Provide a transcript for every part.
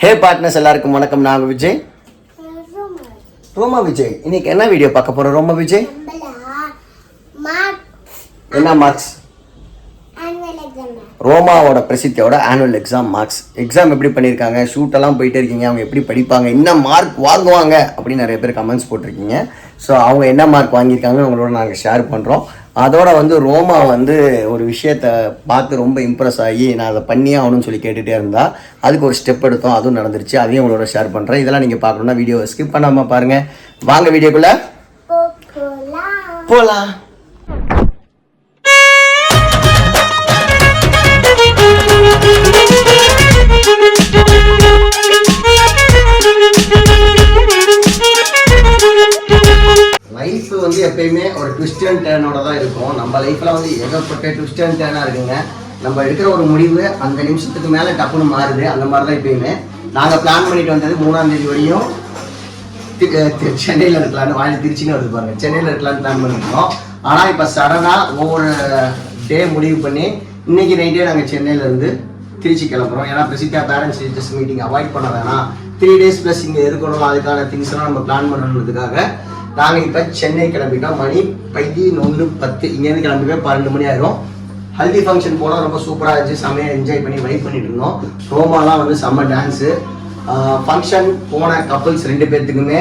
ஹே partners எல்லாருக்கும் வணக்கம். நான் விஜய், ரோமா விஜய். இன்னைக்கு என்ன வீடியோ பார்க்க போறோம் ரோமா விஜய்? என்ன மார்க்ஸ்? ரோமாவோட பிரசித்தியோட ஆனுவல் எக்ஸாம் மார்க்ஸ். எக்ஸாம் எப்படி பண்ணியிருக்காங்க, ஷூட்டெல்லாம் போயிட்டே இருக்கீங்க, அவங்க எப்படி படிப்பாங்க, என்ன மார்க் வாங்குவாங்க அப்படின்னு நிறைய பேர் கமெண்ட்ஸ் போட்டிருக்கீங்க. ஸோ அவங்க என்ன மார்க் வாங்கியிருக்காங்க உங்களோட நாங்கள் ஷேர் பண்ணுறோம். அதோட ரோமா ஒரு விஷயத்தை பார்த்து ரொம்ப இம்ப்ரெஸ் ஆகி நான் அதை பண்ணியே ஆகணும்னு சொல்லி கேட்டுகிட்டே இருந்தால் அதுக்கு ஒரு ஸ்டெப் எடுத்தோம், அதுவும் நடந்துருச்சு. அதையும் உங்களோட ஷேர் பண்ணுறேன். இதெல்லாம் நீங்கள் பார்க்கணுன்னா வீடியோவை ஸ்கிப் பண்ணாமல் பாருங்கள். வாங்க வீடியோக்குள்ளே போகலாம். லைஃப் எப்பயுமே ஒரு ட்விஸ்ட் அண்ட் டர்னோட தான் இருக்கும். நம்ம லைஃப்ல ஏகப்பட்ட ட்விஸ்ட் அண்ட் டர்னாக இருக்குங்க. நம்ம எடுக்கிற ஒரு முடிவு அந்த நிமிஷத்துக்கு மேலே டப்புன்னு மாறுது. அந்த மாதிரி தான் எப்பயுமே நாங்கள் பிளான் பண்ணிட்டு வந்தது 3ஆம் தேதி வரையும் சென்னையில் இருக்கலான்னு, வாங்கி திருச்சின்னு வருது பாருங்க, சென்னையில் இருக்கலான்னு பிளான் பண்ணியிருக்கோம். ஆனால் இப்போ சடனாக ஒவ்வொரு டே முடிவு பண்ணி இன்னைக்கு நைட்டே நாங்கள் சென்னையிலேருந்து திருச்சி கிளம்புறோம். ஏன்னா பிரசித்தியா பேரண்ட்ஸ் டீச்சர்ஸ் மீட்டிங் அவாய்ட் பண்ண வேணாம், 3 days ப்ளஸ் இங்கே இருக்கணும், அதுக்கான திங்ஸ் எல்லாம் நம்ம பிளான் பண்ணணுன்றதுக்காக நாங்கள் இப்போ சென்னை கிளம்பிட்டோம். மணி 11:10. இங்கேருந்து கிளம்பிப்பே 12 மணி ஆயிரும். ஹல்தி ஃபங்க்ஷன் போனால் ரொம்ப சூப்பராக இருந்துச்சு, செம்மையாக என்ஜாய் பண்ணி வைப் பண்ணிட்டு இருந்தோம். ரோமாலாம் செம்ம டான்ஸு. ஃபங்க்ஷன் போன கப்புள்ஸ் 2 பேர்த்துக்குமே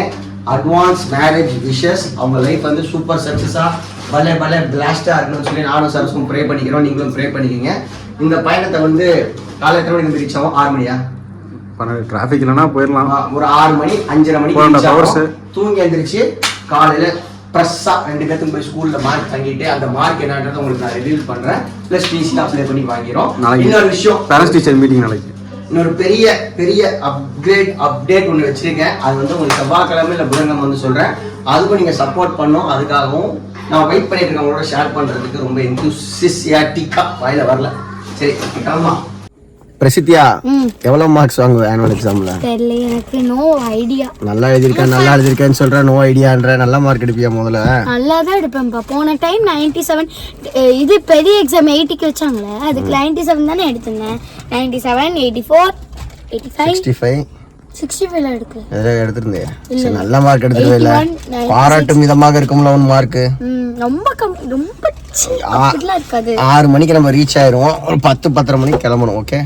அட்வான்ஸ் மேரேஜ் விஷஸ். அவங்க லைஃப் சூப்பர் சக்ஸஸாக பல பிளாஸ்டாக இருக்கணும்னு சொல்லி நானும் சரஸும் ப்ரே பண்ணிக்கிறோம். நீங்களும் ப்ரே பண்ணிக்கிங்க. இந்த பயணத்தை காலை எத்தனை மணிக்கு ரீச் ஆகும்? 6 மணியா? டிராஃபிக் இல்லைன்னா போயிடலாம். ஒரு 6 மணி 5:30 மணிக்கு தூங்கி எழுந்திரிச்சு காலையில ப்ரெஸ்ஸா 2 பேர்த்துக்கு போய் ஸ்கூல்ல மார்க் தங்கிட்டு அந்த மார்க் என்னன்றது உங்களுக்கு நான் ரிவீல் பண்றேன். பிளஸ் டிசி அப்ளை பண்ணி வாங்கிரும். இன்னொரு விஷயம், பேரண்ட்ஸ் டீச்சர் மீட்டிங் நாளைக்கு இன்னொரு பெரிய அப்டேட் ஒன்று வச்சிருக்கேன். அது உங்களுக்கு செவ்வாய்க்கிழமை இல்லை புதன்கிழமை சொல்றேன். அதுக்கும் நீங்க சப்போர்ட் பண்ணோம். அதுக்காகவும் நான் வெயிட் பண்ணிட்டு இருக்கேன் உங்களோட ஷேர் பண்றதுக்கு. ரொம்ப எந்தூசியாட்டிக்கா வாயில வரல. சரி கிளம்பலாம். பிரசித்தியா எவ்வளவு மார்க்ஸ் வாங்குவ ஆனுவல் எக்ஸாம்ல? தெரியல, எனக்கு நோ ஐடியா. நல்லா எழுதிருக்கேன்னு சொல்ற, நோ ஐடியான்ற. நல்ல மார்க் எடுப்பியா? முதல்ல நல்லா தான் எடுப்பேன்ப்பா. போன டைம் 97. இது பெரிய எக்ஸாம் 80க்கு வச்சாங்களே, அதுக்கு 97 தானே எடுத்தேன். 97, 84, 85, 65 எடுக்கல. எதோ எடுத்துருந்தே. சரி, நல்ல மார்க் எடுத்துவே இல்ல. பாராட்டும் விதமாக இருக்கும்ல உன் மார்க். ரொம்ப இருக்காது. 6 மணிக்கு நம்ம ரீச் ஆயிரும். ஒரு 10-10:30 மணிக்கு கிளம்பணும். ஓகே,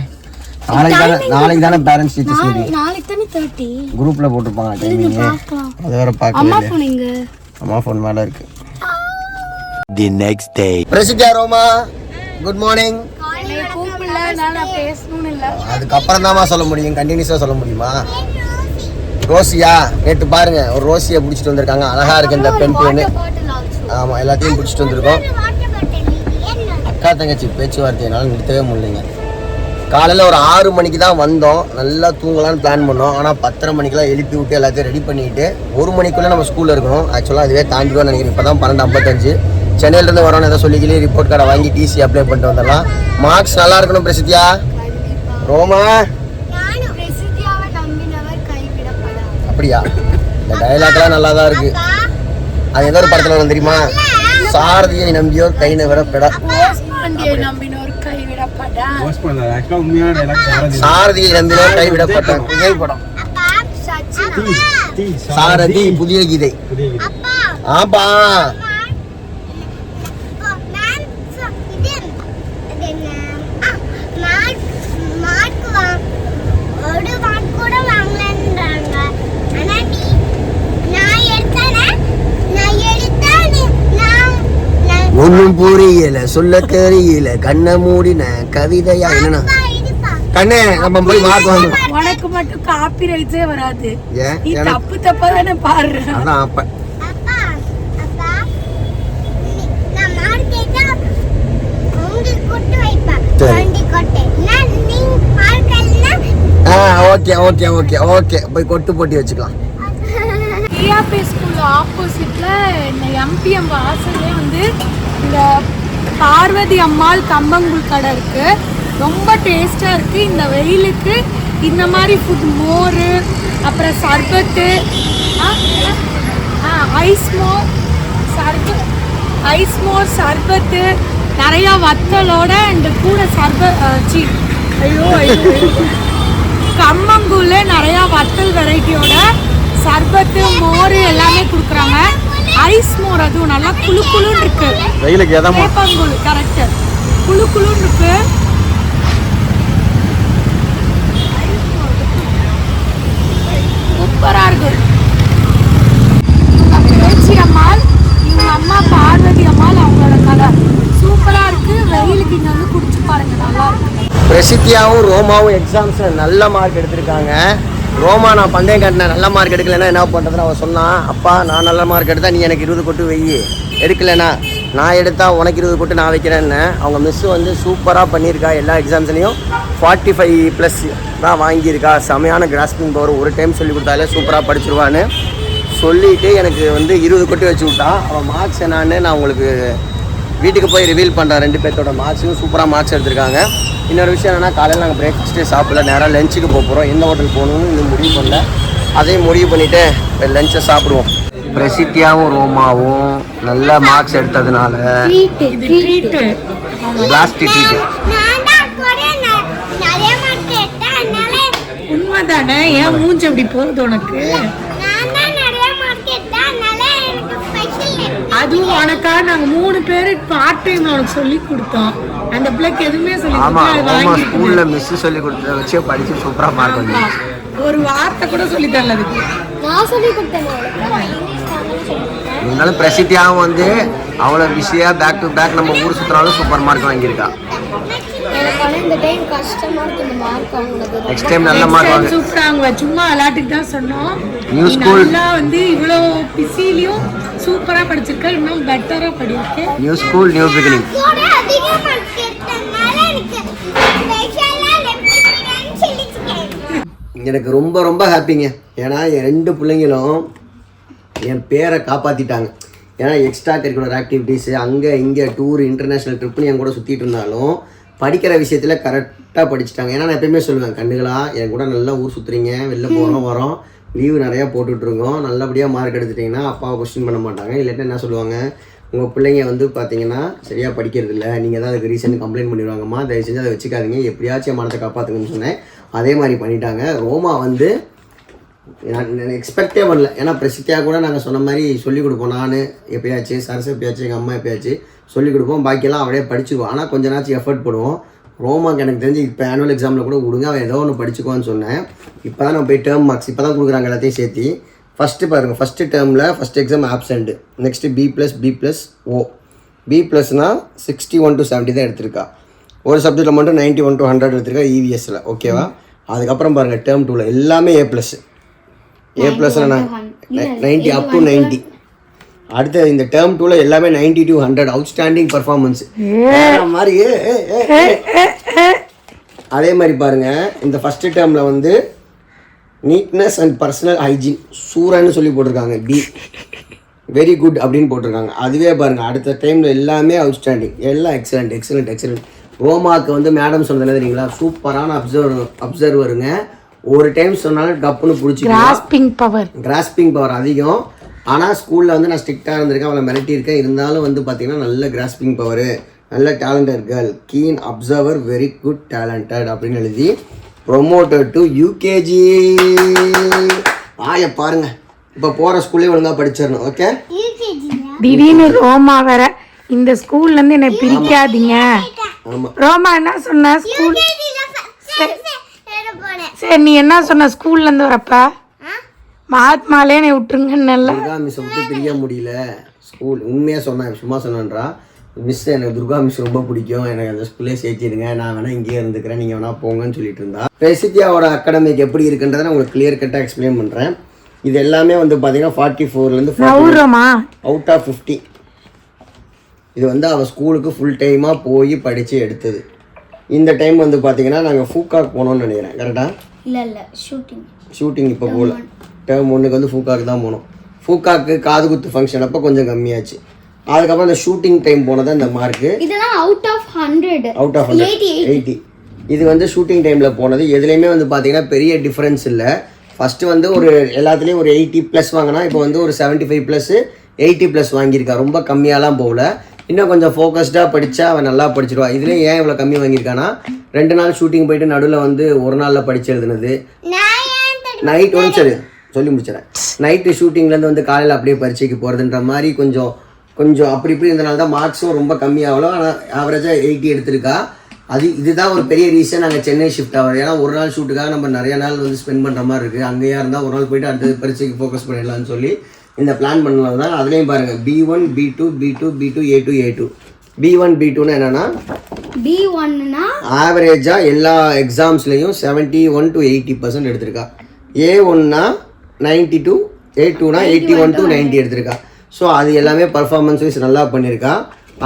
நாளைக்கு தானே பேரண்ட்ஸ் டீச்சர்ஸ் மீட்டிங். நாளைக்கு தானே 30 குரூப்ல போட்டுருப்பாங்க டைமிங். அது வேற பார்க்க. அம்மா ஃபோன் மேல இருக்கு. The next day. பிரசித்தியா ரோமா குட் மார்னிங். கூப்பிடல, நான் பேசணும் இல்ல. அதுக்கு அப்புறம் தான் சொல்ல முடியும், கண்டினியூஸா சொல்ல முடியுமா? ரோசியா நேற்று பாருங்க ஒரு ரோசியை பிடிச்சிட்டு வந்திருக்காங்க. அழகா இருக்கு இந்த பெண் பெண்ணு. ஆமா, எல்லாத்தையும் பிடிச்சிட்டு வந்திருக்கோம். அக்கா தங்கச்சி பேச்சுவார்த்தையினால நிறுத்தவே முடியலைங்க. காலையில் ஒரு 6 மணிக்கு தான் வந்தோம். நல்லா தூங்கலான்னு பிளான் பண்ணோம். ஆனால் 10:30 மணிக்கெல்லாம் எழுப்பி விட்டு எல்லாத்தையும் ரெடி பண்ணிட்டு 1 மணிக்குள்ளே நம்ம ஸ்கூலில் இருக்கணும். ஆக்சுவலாக அதுவே தாண்டிடுவோம்னு நினைக்கிறேன். இப்போ தான் 12:55. சென்னையிலேருந்து வரோன்னு எதாவது சொல்லிக்கிளி ரிப்போர்ட் கார்டை வாங்கி டிசி அப்ளை பண்ணிட்டு வந்துடலாம். மார்க்ஸ் நல்லா இருக்கணும் பிரசித்தியா. ரோமா அப்படியா? இந்த டைலாக்லாம் நல்லா தான் இருக்கு. அது ஏதோ ஒரு படத்தில் வரும் தெரியுமா? சாரதியை நம்பியோர் கை விடப்படா. சாரதியை நம்பியோர் கைவிடப்பட்டான். படம் சாரதி புதிய கீதை. ஆப்பா ஒன்னும் புரியல, சொல்ல தெரியல, கண்ண மூடின கவிதையா என்னன்னா கண்ணே நம்ம போய் மார்க் வாங்கணும். உனக்கு மட்டும் காப்பி ரைட்ஸே வராது. நீ தப்பா தானே பாடுற. அதான் அப்ப நான் மார்க் கேட்டா உங்களுக்கு கொட்டு வைப்பா. வண்டி கொட்டை நீ மார்க் இல்லனா ஓகே போய் கொட்டு போட்டி வச்சுக்கலாம். டிஆர்பி ஸ்கூல் ஆப்போசிட்ல இந்த எம்பிஎம் வாசல்லே இந்த பார்வதி அம்மாள் கம்பங்கூழ் கடை இருக்கு. ரொம்ப டேஸ்டா இருக்கு. இந்த வெயிலுக்கு இந்த மாதிரி ஃபுட், மோர், அப்புறம் சர்பத்து, ஐஸ்மோர் சர்பத்து, நிறையா வத்தலோட அண்ட் கூட கம்மங்கூழ் ஸ்பெஷல் வெரைட்டியோட சர்பத்து மோர் எல்லாமே கொடுக்குறாங்க. ஐஸ் மோர் அதுவும் நல்லா குளு குளுன்னு இருக்கு. வெயிலுக்கு எதமா வேப்பங்கூழ் கரெக்ட் குளு குளுன்னு இருக்கு. சூப்பரா இருக்கு. பேச்சி அம்மாள், இவங்க அம்மா பார்வதி அம்மாள், அவங்களோட கடை சூப்பரா இருக்கு. வெயிலுக்கு இங்க வந்து குடிச்சு பாருங்க, நல்லா இருக்கு. பிரசித்தியாவும் ரோமாவும் எக்ஸாம்ஸில் நல்ல மார்க் எடுத்திருக்காங்க. ரோமா நான் பந்தயம் கட்டினேன், நல்ல மார்க் எடுக்கலைன்னா என்ன பண்ணுறதுன்னு அவன் சொன்னான். அப்பா நான் நல்ல மார்க் எடுத்தால் நீ எனக்கு 20 கொட்டு வை, எடுக்கலைன்னா நான் எடுத்தால் உனக்கு 20 கொட்டு நான் வைக்கிறேன்னு. அவங்க மிஸ்ஸு வந்து சூப்பராக பண்ணியிருக்கா. எல்லா எக்ஸாம்ஸ்லேயும் 45+ தான் வாங்கியிருக்கா. செமையான கிராஸ்பிங் பவர். ஒரு டைம் சொல்லி கொடுத்தாலே சூப்பராக படிச்சிருவான்னு சொல்லிவிட்டு எனக்கு வந்து 20 கொட்டு வச்சு விட்டா. அவன் மார்க்ஸ் என்னான்னு நான் உங்களுக்கு வீட்டுக்கு போய் ரிவீல் பண்ணுறேன். 2 பேர்த்தோட மார்க்ஸும் சூப்பராக மார்க்ஸ் எடுத்திருக்காங்க. இன்னொரு விஷயம் என்னென்னா, காலையில் நாங்கள் பிரேக்ஃபாஸ்ட்டே சாப்பிடல, நேராக லஞ்சுக்கு போகிறோம். எந்த ஹோட்டல் போகணுன்னு இன்னும் முடிவு பண்ணல. அதையும் முடிவு பண்ணிவிட்டு லஞ்சை சாப்பிடுவோம். பிரசித்தியாவும் ரோமாவும் நல்ல மார்க்ஸ் எடுத்ததுனால பிளாஸ்டிக் ட்ரீட்டு. உண்மைதானே? ஏன் மூஞ்சி அப்படி போகுது உனக்கு? அதுவும் உனக்காக நாங்க 3 பேரு பார்ட் டைம்ல உனக்கு சொல்லி கொடுத்தோம். அந்த பிள்ளைக்கு எதுவுமே சொல்லி ஆமா, ஸ்கூல்ல மிஸ் சொல்லி கொடுத்தத வச்சு படிச்சு சூப்பரா மார்க் வந்துச்சு. ஒரு வார்த்தை கூட சொல்லி தரல அதுக்கு. நான் சொல்லி கொடுத்தேன். இருந்தாலும் பிரசித்தியாவும் வந்து அவ்வளோ பிஸியா பேக் டு பேக் நம்ம ஊர் சுத்தினாலும் சூப்பர் மார்க் வாங்கியிருக்கா. நெக்ஸ்ட் டைம் நல்ல மார்க் வாங்க. சூப்பராங்க. சும்மா விளையாட்டுக்கு தான் சொன்னோம். நியூ ஸ்கூல் வந்து இவ்வளோ பிஸிலையும் சூப்பரா படிச்சிருக்க. இன்னும் பெட்டரா படிக்க. New school new beginning. எனக்கு ரொம்ப ரொம்ப ஹாப்பிங்க. ஏன்னா என் 2 பிள்ளைங்களும் என் பேரை காப்பாற்றிட்டாங்க. ஏன்னா எக்ஸ்ட்ரா கரிக்குலர் ஆக்டிவிட்டீஸு அங்கே இங்கே டூர் இன்டர்நேஷ்னல் ட்ரிப்புன்னு என் கூட சுற்றிட்டு இருந்தாலும் படிக்கிற விஷயத்தில் கரெக்டாக படிச்சுட்டாங்க. ஏன்னா நான் எப்பயுமே சொல்லுவேன், கண்ணுகளா என் கூட நல்லா ஊர் சுற்றுறீங்க, வெளில போகிறோம் வரோம், லீவு நிறையா போட்டுட்ருக்கோம், நல்லபடியாக மார்க் எடுத்துட்டிங்கன்னா அப்பாவை கொஸ்டின் பண்ண மாட்டாங்க. இல்லாட்டி என்ன சொல்லுவாங்க, உங்கள் பிள்ளைங்க வந்து பார்த்தீங்கன்னா சரியாக படிக்கிறது இல்லை, நீங்கள் தான் அதுக்கு ரீசன் கம்ப்ளைண்ட் பண்ணிடுவாங்கம்மா, தயவு செஞ்சு அதை வச்சுக்காதீங்க, எப்படியாச்சும் என் மனத்தை காப்பாற்றுங்கன்னு சொன்னேன். அதே மாதிரி பண்ணிட்டாங்க. ரோமா வந்து நான் எக்ஸ்பெக்டே பண்ணல. ஏன்னா பிரசித்தியாக கூட நாங்கள் சொன்ன மாதிரி சொல்லிக் கொடுப்போம். நான் எப்பயாச்சும், சரசு எப்பயாச்சும், எங்கள் அம்மா எப்பயாச்சும் சொல்லிக் கொடுப்போம். பாக்கியெல்லாம் அவளே படிச்சுக்குவோம். ஆனால் கொஞ்ச நாச்சும் எஃபர்ட் போடுவோம். ரோமாக்கு எனக்கு தெரிஞ்சு இப்போ ஆனுவல் எக்ஸாமில் கூட விடுங்க, அவன் ஏதோ ஒன்று படிச்சுக்குவான்னு சொன்னேன். இப்போ தான் நான் போய் டேர்ம் மார்க்ஸ் இப்போ தான் கொடுக்குறாங்க எல்லாத்தையும் சேர்த்து. ஃபஸ்ட்டு பாருங்கள், ஃபஸ்ட்டு டேர்மில் first exam absent, next B+O. B+னால் 61 to 70 தான் எடுத்திருக்கா. ஒரு சப்ஜெக்டில் மட்டும் 91 to 100 எடுத்திருக்கா EVSல. ஓகேவா? அதுக்கப்புறம் பாருங்கள் டேர்ம் 2ல் எல்லாமே A+. A+ல் 90 up to 90. அடுத்து இந்த டேர்ம் 2ல் எல்லாமே 90 to 100 அவுட்ஸ்டாண்டிங் பர்ஃபார்மன்ஸ் மாதிரி. அதே மாதிரி பாருங்கள், இந்த ஃபஸ்ட்டு டேர்மில் வந்து நீட்னஸ் அண்ட் பர்சனல் ஹைஜீன் சூரன்னு சொல்லி போட்டிருக்காங்க. B வெரி குட் அப்படின்னு போட்டிருக்காங்க. அதுவே பாருங்கள் அடுத்த டைமில் எல்லாமே அவுட்ஸ்டாண்டிங், எல்லாம் எக்ஸலண்ட் எக்ஸலண்ட் எக்ஸலண்ட். ரோமாவுக்கு வந்து மேடம் சொன்னது தெரியுங்களா, சூப்பரான அப்சர்வருங்க. ஒரு டைம் சொன்னாலும் டப்புன்னு பிடிச்சிக்கலாம். கிராஸ்பிங் பவர் அதிகம். ஆனால் ஸ்கூலில் வந்து நான் ஸ்ட்ரிக்டாக இருந்திருக்கேன், அவளை மிரட்டியிருக்கேன். இருந்தாலும் வந்து பார்த்தீங்கன்னா நல்ல கிராஸ்பிங் பவரு, நல்ல talented girl, keen observer, very good talented அப்படின்னு எழுதி ப்ரொமோட்டட் டு UKG. ஆய பாருங்க, இப்போ போகிற ஸ்கூல்லே ஒழுங்காக படிச்சிடணும். ஓகே, திடீர்னு ரோமா வேற இந்த ஸ்கூல்லேருந்து என்னை பிரிக்காதீங்க. ஆமாம், ரோமா என்ன சொன்ன ஸ்கூல்? சரி, நீ என்ன சொன்ன ஸ்கூல்லேருந்து வரப்ப? மகாத்மாலே என்னை விட்டுருங்கன்னு. துர்கா மிஸ் விட்டு பிரிய முடியல ஸ்கூல். உண்மையாக சொன்னேன், சும்மா சொன்னேன்றா. மிஸ் எனக்கு துர்கா மிஸ் ரொம்ப பிடிக்கும், எனக்கு அந்த ஸ்கூல்லே சேர்த்திடுங்க, நான் வேணால் இங்கேயே இருந்துக்கிறேன், நீங்கள் வேணால் போங்கன்னு சொல்லிட்டு இருந்தா. பிரசித்தியாவோட அகாடமிக் எப்படி இருக்குன்றதை நான் உங்களுக்கு கிளியர் கட்டாக எக்ஸ்பிளைன் பண்ணுறேன். இது எல்லாமே வந்து பார்த்தீங்கன்னா 44லேருந்து அவுட் ஆஃப் 50. இது வந்து அவள் ஸ்கூலுக்கு ஃபுல் டைமாக போய் படித்து எடுத்தது. இந்த டைம் வந்து பார்த்தீங்கன்னா நாங்கள் ஃபூகாக் போனோம்னு நினைக்கிறேன். கரெக்டாக? இல்லை ஷூட்டிங் இப்போ போகல. டேர்ம் 1க்கு வந்து ஃபூகாக்கு தான் போனோம். ஃபூகாக்கு காது குத்து ஃபங்க்ஷன் அப்போ கொஞ்சம் கம்மியாச்சு. அதுக்கப்புறம் இந்த ஷூட்டிங் டைம் போனதான் இந்த மார்க்கு. இதெல்லாம் அவுட் ஆஃப் 100 80. இது வந்து ஷூட்டிங் டைமில் போனது. எதுலேயுமே வந்து பார்த்தீங்கன்னா பெரிய டிஃப்ரென்ஸ் இல்லை. ஃபஸ்ட்டு வந்து ஒரு எல்லாத்துலேயும் ஒரு 80+ வாங்கினா, இப்போ வந்து ஒரு 75+, 80+ வாங்கியிருக்கா. ரொம்ப கம்மியாலாம் போகல. இன்னும் கொஞ்சம் ஃபோக்கஸ்டாக படித்தா அவன் நல்லா படிச்சிடுவா. இதுலேயும் ஏன் இவ்வளோ கம்மி வாங்கியிருக்கானா, 2 நாள் ஷூட்டிங் போயிட்டு நடுவில் வந்து ஒரு நாளில் படித்து எழுதுனது. நைட்டோட சரி சொல்லி முடிச்சிடறேன். நைட்டு ஷூட்டிங்லேருந்து வந்து காலையில் அப்படியே பரீட்சைக்கு போகிறதுன்ற மாதிரி கொஞ்சம் அப்படி இப்படி இருந்தனால தான் மார்க்ஸும் ரொம்ப கம்மியாகலாம். ஆனால் ஆவரேஜாக 80 எடுத்திருக்கா. இதுதான் ஒரு பெரிய ரீசன் நாங்கள் சென்னை ஷிஃப்ட் ஆகிறோம். ஏன்னா ஒரு நாள் ஷூட்டுக்காக நம்ம நிறைய நாள் வந்து ஸ்பெண்ட் பண்ணுற மாதிரி இருக்குது. அங்கேயா இருந்தால் ஒரு நாள் போயிட்டு அடுத்தது பரீட்சைக்கு ஃபோக்கஸ் பண்ணிடலாம்னு சொல்லி இந்த பிளான் பண்ணலாம் தான். அதுலேயும் பாருங்கள் B1 B2 B2 B2 A2 A2. B1 B2ன்னு என்னென்னா B1னா ஆவரேஜாக எல்லா எக்ஸாம்ஸ்லேயும் 71 to 80% எடுத்திருக்கா. A1னா 90 to A2னா 81 to 90 எடுத்திருக்கா. ஸோ அது எல்லாமே பர்ஃபார்மன்ஸ் வைஸ் நல்லா பண்ணியிருக்கா.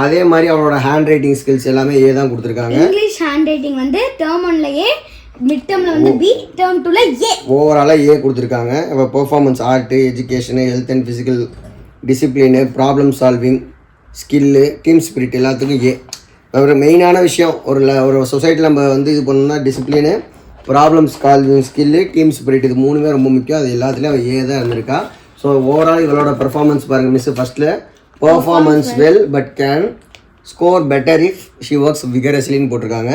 அதே மாதிரி அவளோட ஹேண்ட் ரைட்டிங் ஸ்கில்ஸ் எல்லாமே ஏ தான் கொடுத்துருக்காங்க. இங்கிலீஷ் ஹேண்ட் ரைட்டிங் வந்து டேர்ம் 1ல A, மிட் டேர்ம்ல வந்து B, டேர்ம் 2ல A. ஓவராலாக ஏ கொடுத்துருக்காங்க. இப்போ performance, art, education, health and physical discipline, problem solving, skill, team spirit எல்லாத்துக்கும் ஏ. ஒரு மெயினான விஷயம் ஒரு சொசைட்டியில் நம்ம வந்து இது பண்ணணும்னா discipline, problem solving, skill, team spirit, இது மூணுமே ரொம்ப முக்கியம். அது எல்லாத்துலேயும் அவள் ஏ தான் இருந்திருக்கா. ஸோ ஓவரால் இவளோட பெர்ஃபார்மன்ஸ் பாருங்கள். மிஸ் ஃபஸ்ட்டில் performance well but can score better if she works விகரஸ்லின்னு போட்டிருக்காங்க.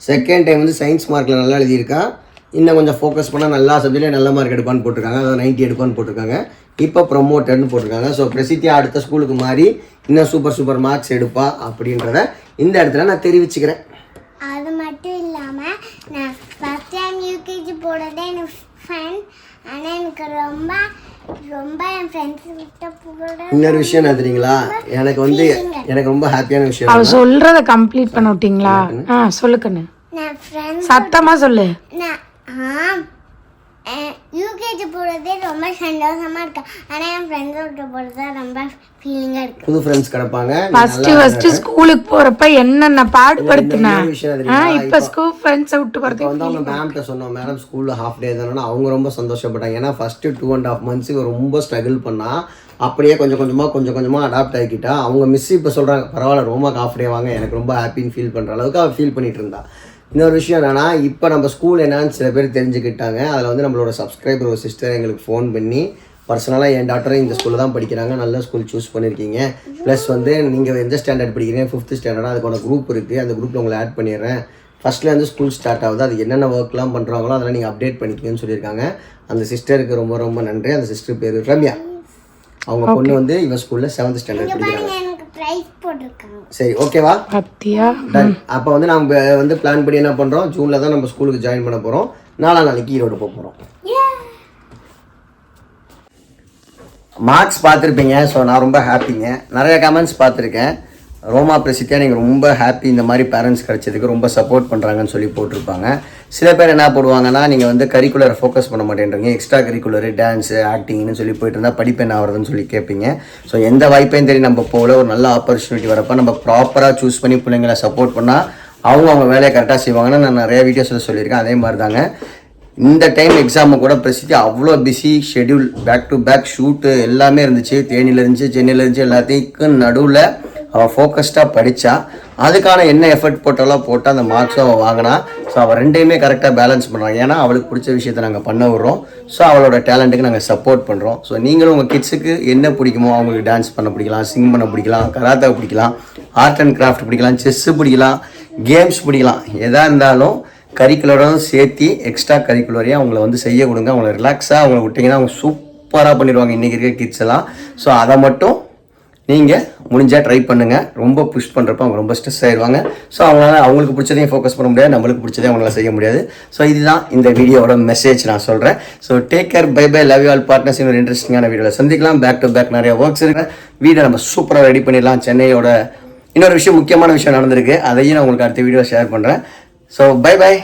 செகண்ட் டைம் வந்து சயின்ஸ் மார்க்கில் நல்லா எழுதியிருக்கா. இன்னும் கொஞ்சம் ஃபோக்கஸ் பண்ணால் நல்லா சப்ஜெக்ட்லேயே நல்ல மார்க் எடுப்பான்னு போட்டிருக்காங்க. அதாவது 90 எடுப்பான்னு போட்டிருக்காங்க. இப்போ ப்ரொமோட்டட்னு போட்டிருக்காங்க. ஸோ பிரசித்தியா அடுத்த ஸ்கூலுக்கு மாறி இன்னும் சூப்பர் மார்க்ஸ் எடுப்பா அப்படின்றத இந்த இடத்துல நான் தெரிவிச்சுக்கிறேன். அது மட்டும் இல்லாமல் நான் ஃபஸ்ட் டைம் யூகேஜி போடுறதே எனக்கு ஃபன். ஆனால் எனக்கு ரொம்ப என் ஃப்ரெண்ட்ஸ் கிட்ட போட இன்னொரு விஷயம் என்ன தெரியுங்களா, எனக்கு ரொம்ப ஹாப்பியான விஷயம். அவ சொல்றத கம்ப்ளீட் பண்ண விட்டீங்களா? சொல்லுக்கண்ணு, நான் ஃப்ரெண்ட்ஸ் சத்தமா சொல்லு. நான் யூகேஜி போடுறதே ரொம்ப சந்தோஷமா இருக்கேன். ஆனால் என் ஃப்ரெண்ட்ஸோட போடுறது ரொம்ப ஃபீலிங்காக இருக்கு. புது ஃப்ரெண்ட்ஸ் கிடப்பாங்க. ஃபர்ஸ்ட் ஸ்கூலுக்கு போறப்ப என்னென்ன பாடுபடுத்தினா இப்ப ஸ்கூல் ஃப்ரெண்ட்ஸை விட்டு போறது வந்து அவங்க மேம்கிட்ட சொன்னோம், மேடம் ஸ்கூலில் ஹாஃப் டே தானே. அவங்க ரொம்ப சந்தோஷப்பட்டாங்க. ஏன்னா ஃபஸ்ட்டு 2.5 months ரொம்ப ஸ்ட்ரகிள் பண்ணா, அப்படியே கொஞ்சம் கொஞ்சமாக அடாப்ட் ஆகிக்கிட்டா. அவங்க மிஸ் இப்போ சொல்கிறாங்க பரவாயில்ல ரொம்ப ஹாஃப் டே வாங்க, எனக்கு ரொம்ப ஹாப்பின்னு ஃபீல் பண்ணுற அளவுக்கு அவள் ஃபீல் பண்ணிட்டு இருந்தா. இன்னொரு விஷயம் என்னென்னா, இப்போ நம்ம ஸ்கூல் என்னன்னு சில பேர் தெரிஞ்சுக்கிட்டாங்க. அதில் வந்து நம்மளோட சப்ஸ்கிரைபர் ஒரு சிஸ்டர் எங்களுக்கு ஃபோன் பண்ணி பர்சனலாக என் டாக்டரை இந்த ஸ்கூலில் தான் படிக்கிறாங்க, நல்ல ஸ்கூல் சூஸ் பண்ணியிருக்கீங்க, ப்ளஸ் வந்து நீங்கள் எந்த ஸ்டாண்டர்ட் படிக்கிறீங்க, 5th ஸ்டாண்டர்டாக, அதுக்கான குரூப் இருக்குது, அந்த குரூப்பில் உங்களை ஆட் பண்ணிடுறேன். ஃபஸ்ட்லேருந்து ஸ்கூல் ஸ்டார்ட் ஆகுது, அது என்னென்ன ஒர்க்லாம் பண்ணுறாங்களோ அதெல்லாம் நீங்கள் அப்டேட் பண்ணிக்கணும்னு சொல்லியிருக்காங்க. அந்த சிஸ்டருக்கு ரொம்ப நன்றி. அந்த சிஸ்டர் பேர் ரம்யா. அவங்க பொண்ணு வந்து இவன் ஸ்கூலில் 7th ஸ்டாண்டர்ட் படிக்கிறாங்க. ப்ரைஸ் போட்டிருக்காங்க. சரி, ஓகேவா? பத்தியா? அப்போ வந்து நம்ம வந்து பிளான் பண்ணி என்ன பண்ணுறோம், ஜூனில் தான் நம்ம ஸ்கூலுக்கு ஜாயின் பண்ண போகிறோம். 4ஆம் நாளைக்கு ஈரோடு போக போகிறோம். மார்க்ஸ் பார்த்துருப்பீங்க. ஸோ நான் ரொம்ப ஹாப்பிங்க. நிறைய கமெண்ட்ஸ் பார்த்துருக்கேன். ரோமா பிரசித்தியா நீங்கள் ரொம்ப ஹாப்பி, இந்த மாதிரி பேரண்ட்ஸ் கிடச்சதுக்கு ரொம்ப சப்போர்ட் பண்ணுறாங்கன்னு சொல்லி போட்டிருப்பாங்க. சில பேர் என்ன போடுவாங்கன்னா, நீங்கள் வந்து கரிக்குலரை ஃபோக்கஸ் பண்ண மாட்டேன்றீங்க, எக்ஸ்ட்ரா கரிக்குலரு, டான்ஸு, ஆக்டிங்னு சொல்லி போயிட்டு இருந்தால் படிப்பு என்ன ஆகிறதுன்னு சொல்லி கேட்பீங்க. ஸோ எந்த வாய்ப்பையும் தெரியும் நம்ம போகல, ஒரு நல்ல ஆப்பர்ச்சுனிட்டி வரப்போ நம்ம ப்ராப்பராக சூஸ் பண்ணி பிள்ளைங்களை சப்போர்ட் பண்ணால் அவங்க வேலையை கரெக்டாக செய்வாங்கன்னு நான் நிறைய வீடியோஸில் சொல்லியிருக்கேன். அதே மாதிரி தாங்க இந்த டைம் எக்ஸாமு கூட பிரசித்தி அவ்வளோ busy schedule, back to back shoot எல்லாமே இருந்துச்சு. தேனியில் இருந்துச்சு, சென்னையில் இருந்துச்சு, எல்லாத்தையும் நடுவில் அவள் ஃபோக்கஸ்டாக படித்தா. அதுக்கான என்ன எஃபர்ட் போட்டாலும் போட்டால் அந்த மார்க்ஸும் அவள் வாங்கினா. ஸோ அவள் ரெண்டையுமே கரெக்டாக பேலன்ஸ் பண்ணுறாங்க. ஏன்னா அவளுக்கு பிடிச்ச விஷயத்தை நாங்கள் பண்ண விடுறோம். ஸோ அவளோட டேலண்ட்டுக்கு நாங்கள் சப்போர்ட் பண்ணுறோம். ஸோ நீங்களும் உங்கள் கிட்ஸுக்கு என்ன பிடிக்குமோ, அவங்களுக்கு டான்ஸ் பண்ண பிடிக்கலாம், சிங் பண்ண பிடிக்கலாம், கராத்தே பிடிக்கலாம், ஆர்ட் அண்ட் கிராஃப்ட் பிடிக்கலாம், செஸ்ஸு பிடிக்கலாம், கேம்ஸ் பிடிக்கலாம், எதாக இருந்தாலும் கரிக்குலரும் சேர்த்து எக்ஸ்ட்ரா கரிக்குலரையாக அவங்கள வந்து செய்ய கொடுங்க. அவங்கள ரிலாக்ஸாக அவங்கள விட்டிங்கன்னா அவங்க சூப்பராக பண்ணிடுவாங்க இன்றைக்கி இருக்க கிட்ஸ் எல்லாம். ஸோ அதை மட்டும் நீங்கள் முடிஞ்சால் ட்ரை பண்ணுங்கள். ரொம்ப புஷ் பண்ணுறப்ப அவங்க ரொம்ப ஸ்ட்ரெஸ் ஆயிடுவாங்க. ஸோ அவங்களுக்கு பிடிச்சதையும் ஃபோக்கஸ் பண்ண முடியாது, நம்மளுக்கு பிடிச்சதையும் அவங்களால செய்ய முடியாது. ஸோ இதுதான் இந்த வீடியோவோட மெசேஜ் நான் சொல்கிறேன். So take care, bye bye, love you all partners. இன்னொரு இன்ட்ரெஸ்டிங்கான வீடியோவில் சந்திக்கலாம். பேக் டு பேக் நிறைய ஒர்க்ஸ் இருக்கிற வீடியோ நம்ம சூப்பராக ரெடி பண்ணிடலாம். சென்னையோட இன்னொரு விஷயம், முக்கியமான விஷயம் நடந்திருக்கு, அதையும் நான் உங்களுக்கு அடுத்த வீடியோ ஷேர் பண்ணுறேன். So bye by.